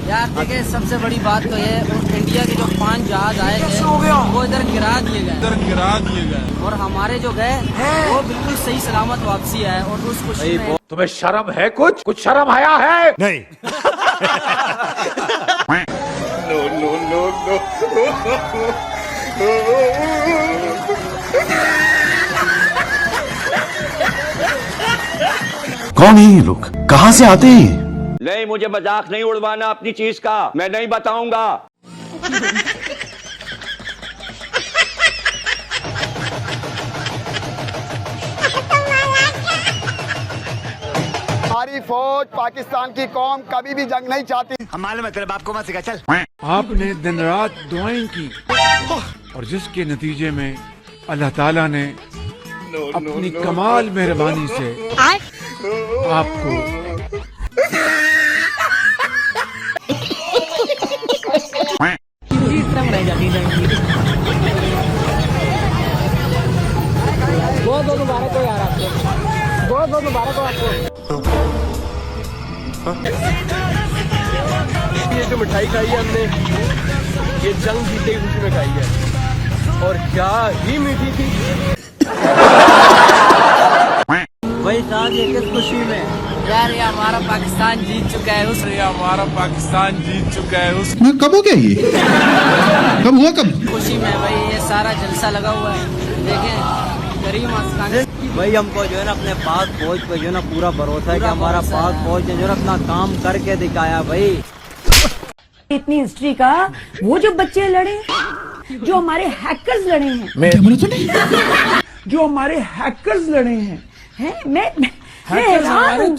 यार देखिए, सबसे बड़ी बात तो ये इंडिया के जो 5 जहाज आए थे वो इधर गिरा दिए गए और हमारे जो गए वो बिल्कुल सही सलामत वापसी है। और उस खुशी में तुम्हें शर्म है? कुछ शर्म आया है? नहीं। कौन है ये लोग? कहां से आते हैं? नहीं, मुझे मजाक नहीं उड़वाना अपनी चीज का, मैं नहीं बताऊंगा। हमारी फौज, पाकिस्तान की कौम कभी भी जंग नहीं चाहती। हम मालूम है तेरे बाप को मत सिखा, चल। आपने दिन रात दुआएं की और जिसके नतीजे में अल्लाह ताला ने अपनी कमाल मेहरबानी से आपको इतना बनाई जाती है। बहुत मुबारक हो यार आपको, बहुत मुबारक हो आपको। ये जो मिठाई खाई है हमने, ये जंग जीतने की खुशी में खाई है और क्या ही मीठी थी। वही साहब, ये किस खुशी में यार, ये हमारा पाकिस्तान जीत चुका है। मैं कब हो गया ये? कब हुआ कब? खुशी में भाई ये सारा जलसा लगा हुआ है। देखें करीम आस्तान भाई, हमको जो है ना अपने पाक फौज पे जो है ना पूरा भरोसा है कि हमारा पाक फौज ने जो है अपना काम करके दिखाया भाई। इतनी हिस्ट्री का वो जो बच्चे लड़े, जो हमारे हैकर्स लड़े हैं, जो हमारे हैकर्स लड़े हैं, मैं हैरान हूं।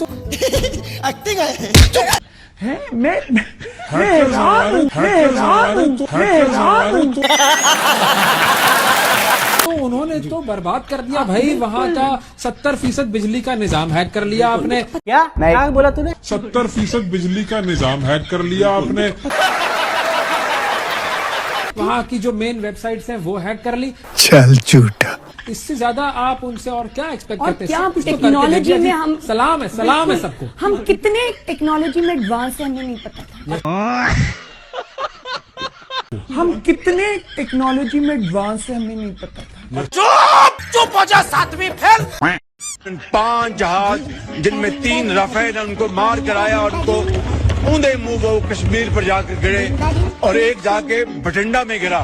तो उन्होंने तो बर्बाद कर दिया भाई वहाँ का 70% बिजली का निजाम हैक कर लिया आपने। क्या बोला तूने? 70% बिजली का निजाम हैक कर लिया आपने। वहाँ की जो मेन वेबसाइट्स हैं वो हैक कर ली। चल झूठा। इससे ज्यादा आप उनसे और क्या एक्सपेक्ट और करते हैं? क्या कुछ तो करके टेक्नोलॉजी देख में लिया। हम सलाम है सबको। हम कितने टेक्नोलॉजी में एडवांस है हमें नहीं पता था। हम कितने टेक्नोलॉजी में एडवांस है हमें नहीं पता था। चुप हो जा, 7वीं फेल। 5 जहाज जिनमें 3 राफेल उनको मार कराया और उनको ऊंधे मुंह वो कश्मीर पर जाकर गिरे और एक जाके बठिंडा में गिरा।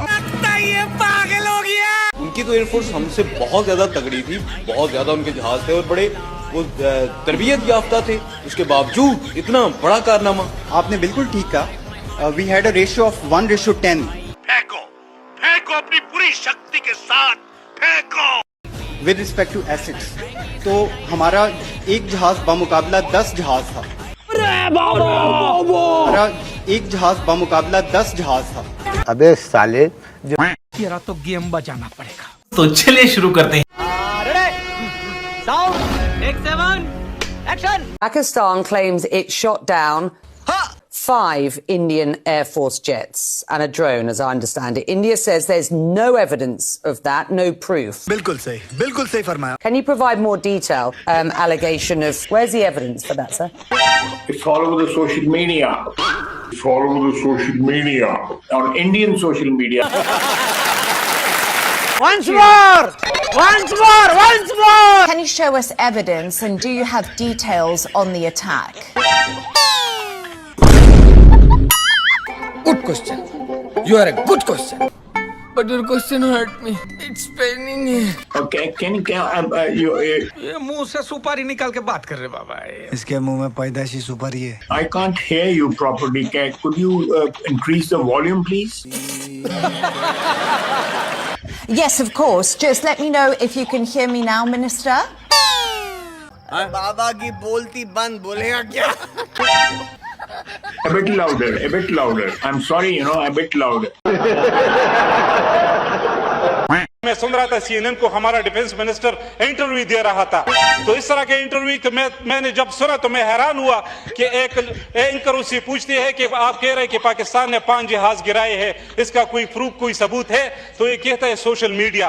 ये पागल हो गया। उनकी तो एयरफोर्स हमसे बहुत ज्यादा तगड़ी थी, बहुत ज्यादा उनके जहाज थे और बड़े वो तरबियत याफ्ता थे। उसके बावजूद इतना बड़ा कारनामा। आपने बिल्कुल ठीक कहा। We had a ratio of 1:10। फेंको अपनी पूरी शक्ति के साथ फेंको। विद रिस्पेक्ट टू एसिड्स, तो हमारा एक जहाज बमुकाबला 10 जहाज था। हमारा एक जहाज बमुकाबला 10 जहाज था। अबे साले, तेरा तो गेम बजाना पड़ेगा। तो चलिए शुरू करते हैं। Pakistan claims it shot down 5 Indian Air Force jets and a drone, as I understand it. India says there's no evidence of that, no proof. बिल्कुल सही फरमाया। Can you provide more detail? Allegation of where's the evidence for that, sir? It's all over the social media. It's all over the social media. On Indian social media. Once more! Can you show us evidence and do you have details on the attack? Good question. You are a good question. But your question hurt me. It's paining me. Okay, can you ये मुंह से सुपारी निकाल के बात कर रहे बाबा। इसके मुंह में पैदाशी सुपारी है। I can't hear you properly. Could you increase the volume, please? Yes, of course. Just let me know if you can hear me now, Minister. बाबा की बोलती बंद, बोलेगा क्या? A bit louder. I'm sorry, a bit louder. मैं सुन रहा था CNN को हमारा डिफेंस मिनिस्टर इंटरव्यू दे रहा था। तो इस तरह के इंटरव्यू मैंने जब सुना तो मैं हैरान हुआ कि एक एंकर उससे पूछती है कि आप कह रहे हैं कि पाकिस्तान ने 5 जहाज गिराए हैं, इसका कोई प्रूफ, कोई सबूत है? तो ये कहता है सोशल मीडिया।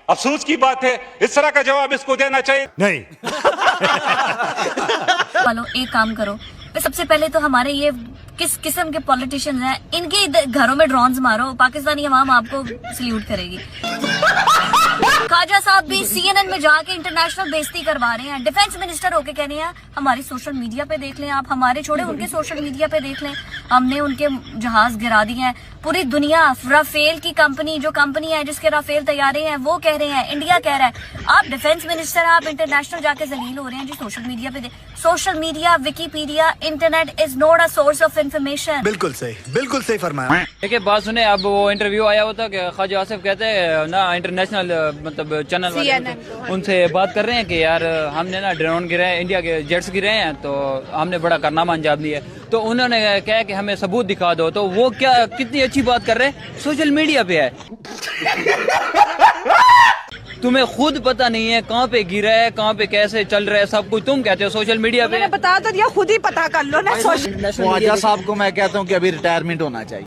अफसोस की बात है, इस तरह का जवाब इसको देना चाहिए। नहीं। वालों, एक काम करो, सबसे पहले तो हमारे ये किस किस्म के पॉलिटिशियंस हैं, इनके घरों में ड्रोन्स मारो, पाकिस्तानी अवाम आपको सल्यूट करेगी। ख्वाजा साहब भी CNN में जाके इंटरनेशनल बेइज्जती करवा रहे हैं। डिफेंस मिनिस्टर होके कह रहे हैं हमारी सोशल मीडिया पे देख लें आप, हमारे छोड़े उनके सोशल मीडिया पे देख लें, हमने उनके जहाज गिरा दिए हैं। पूरी दुनिया राफेल की कंपनी, जो कंपनी है जिसके राफेल तैयारे हैं, वो कह रहे हैं, इंडिया कह रहा है। आप डिफेंस मिनिस्टर, आप इंटरनेशनल जाके जलील हो रहे हैं जी सोशल मीडिया पे। Social media, Wikipedia, internet is not a source of information. बिल्कुल सही फरमाया। देखिए बात सुने, अब वो इंटरव्यू आया होता कि ख्वाजा आसिफ कहते हैं ना, इंटरनेशनल मतलब चैनल वाले उनसे बात कर रहे हैं कि यार हमने ना ड्रोन गिरे हैं, इंडिया के जेट्स गिरे हैं, तो हमने बड़ा कारनामा अंजाम दिया है। तो उन्होंने कहा कि हमें सबूत दिखा दो। तो वो क्या कितनी अच्छी बात कर रहे हैं, सोशल मीडिया पे है। तुम्हें खुद पता नहीं है कहाँ पे गिरा है, कहाँ पे कैसे चल रहा है, सब कुछ तुम कहते हो सोशल मीडिया पे। बता तो दिया, खुद ही पता कर लो ना। ख्वाजा साहब को मैं कहता हूँ कि अभी रिटायरमेंट होना चाहिए।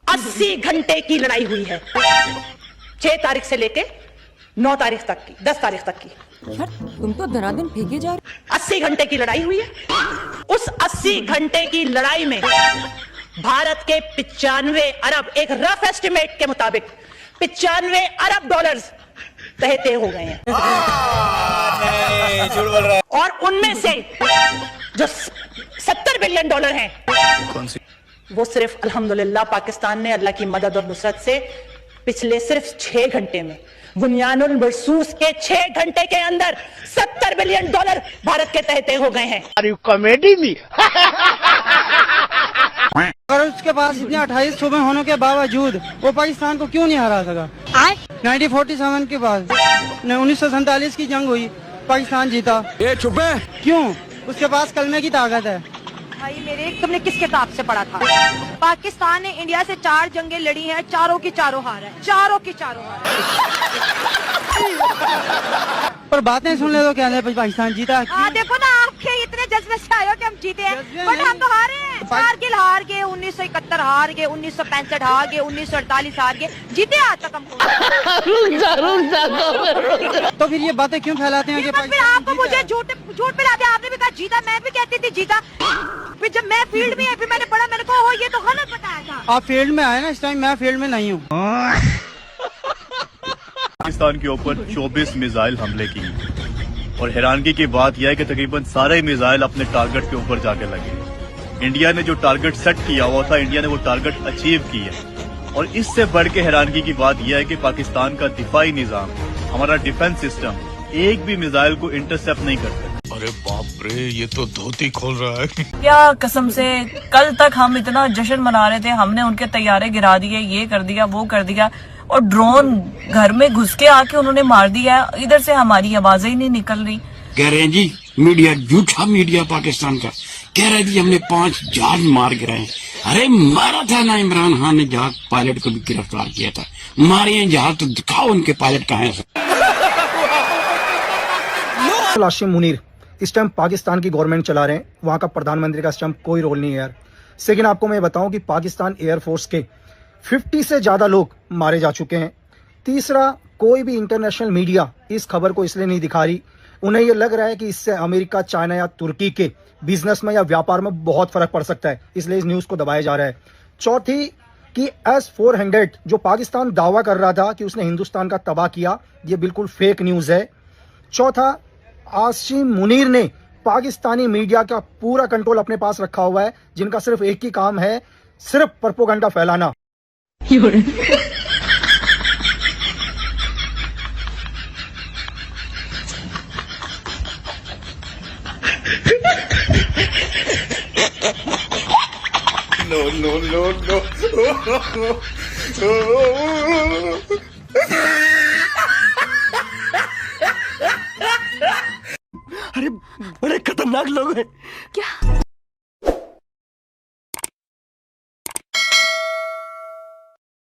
80 घंटे की लड़ाई हुई है, 6 तारीख से लेके 9 तारीख तक की, 10 तारीख तक की। यार तुम तो धराधन फेंके जा रहे। 80 घंटे की लड़ाई हुई है। उस 80 घंटे की लड़ाई में भारत के 95 अरब, एक रफ एस्टिमेट के मुताबिक 95 अरब डॉलर्स तय हो गए हैं। झूठ बोल रहा है। और उनमें से जो 70 बिलियन डॉलर हैं, कौन सी? वो सिर्फ अल्हम्दुलिल्लाह पाकिस्तान ने अल्लाह की मदद और नुसरत से पिछले सिर्फ 6 घंटे में, बुनियानुल मरसूस के 6 घंटे के अंदर 70 बिलियन डॉलर भारत के तहत हो गए हैं। कॉमेडी में अगर उसके पास इतने 28 सूबे होने के बावजूद वो पाकिस्तान को क्यों नहीं हरा सका? 1947 के बाद 1947 की जंग हुई, पाकिस्तान जीता। ये छुपे क्यों? उसके पास कलमे की ताकत है। भाई मेरे, तुमने किस किताब से पढ़ा था? पाकिस्तान ने इंडिया से 4 जंगें लड़ी हैं, चारों की चारों हार है, चारों की चारों हार है। पर बातें सुन ले तो क्या है पाकिस्तान जीता। देखो ना, आपके इतने जज्बे से आए हो कि हम जीते हैं, बट हम तो हारे हैं। कारगिल हार गए, 1971 हार गए, 1965 हार गए, 1948 हार गए, जीते आज तक हमको। तो फिर ये बातें क्यों फैलाते हैं? फिर आपको मुझे झूठ पिलाते। आपने भी कहा जीता, मैं भी कहती थी जीता। फिर जब मैं फील्ड में आई, फिर मैंने पढ़ा, मैंने कहा हो ये तो गलत बताया था। आप फील्ड में आए ना, इस टाइम मैं फील्ड में नहीं हूँ। पाकिस्तान के ऊपर 24 मिसाइल हमले की और हैरानगी की बात यह है कि तकरीबन सारे मिसाइल अपने टारगेट के ऊपर जाके लगे। इंडिया ने जो टारगेट सेट किया हुआ था, इंडिया ने वो टारगेट अचीव किया। और इससे बढ़ के हैरानगी की बात यह है कि पाकिस्तान का दिफाई निजाम, हमारा डिफेंस सिस्टम एक भी मिसाइल को इंटरसेप्ट नहीं कर सकता। अरे बाप रे, ये तो धोती खोल रहा है। क्या कसम से, कल तक हम इतना जश्न मना रहे थे, हमने उनके तैयारे गिरा दिए, ये कर दिया, वो कर दिया, और ड्रोन घर में घुस के आके उन्होंने मार दिया। इधर से हमारी आवाजें ही नहीं निकल रही। कह रहे हैं जी मीडिया, झूठा मीडिया पाकिस्तान का कह रहा है जी हमने 5 जहाज मार गिराए। अरे मारा था ना, इमरान खान ने जहाज पायलट को भी गिरफ्तार किया था। मारे हैं जहाज तो दिखाओ उनके पायलट कहाँ है। आसिम मुनीर इस टाइम पाकिस्तान की गवर्नमेंट चला रहे हैं, वहां का प्रधानमंत्री का इस टाइम कोई रोल नहीं है यार। लेकिन आपको मैं बताऊं कि पाकिस्तान एयरफोर्स के 50 से ज्यादा लोग मारे जा चुके हैं। तीसरा, कोई भी इंटरनेशनल मीडिया इस खबर को इसलिए नहीं दिखा रही, उन्हें यह लग रहा है कि इससे अमेरिका, चाइना या तुर्की के बिजनेस में या व्यापार में बहुत फर्क पड़ सकता है, इसलिए इस न्यूज को दबाया जा रहा है। चौथी कि S-400 जो पाकिस्तान दावा कर रहा था कि उसने हिंदुस्तान का तबाह किया, ये बिल्कुल फेक न्यूज है। चौथा, आसिम मुनीर ने पाकिस्तानी मीडिया का पूरा कंट्रोल अपने पास रखा हुआ है, जिनका सिर्फ एक ही काम है, सिर्फ प्रोपेगेंडा फैलाना। No. अरे बड़े खतरनाक लोग हैं। क्या?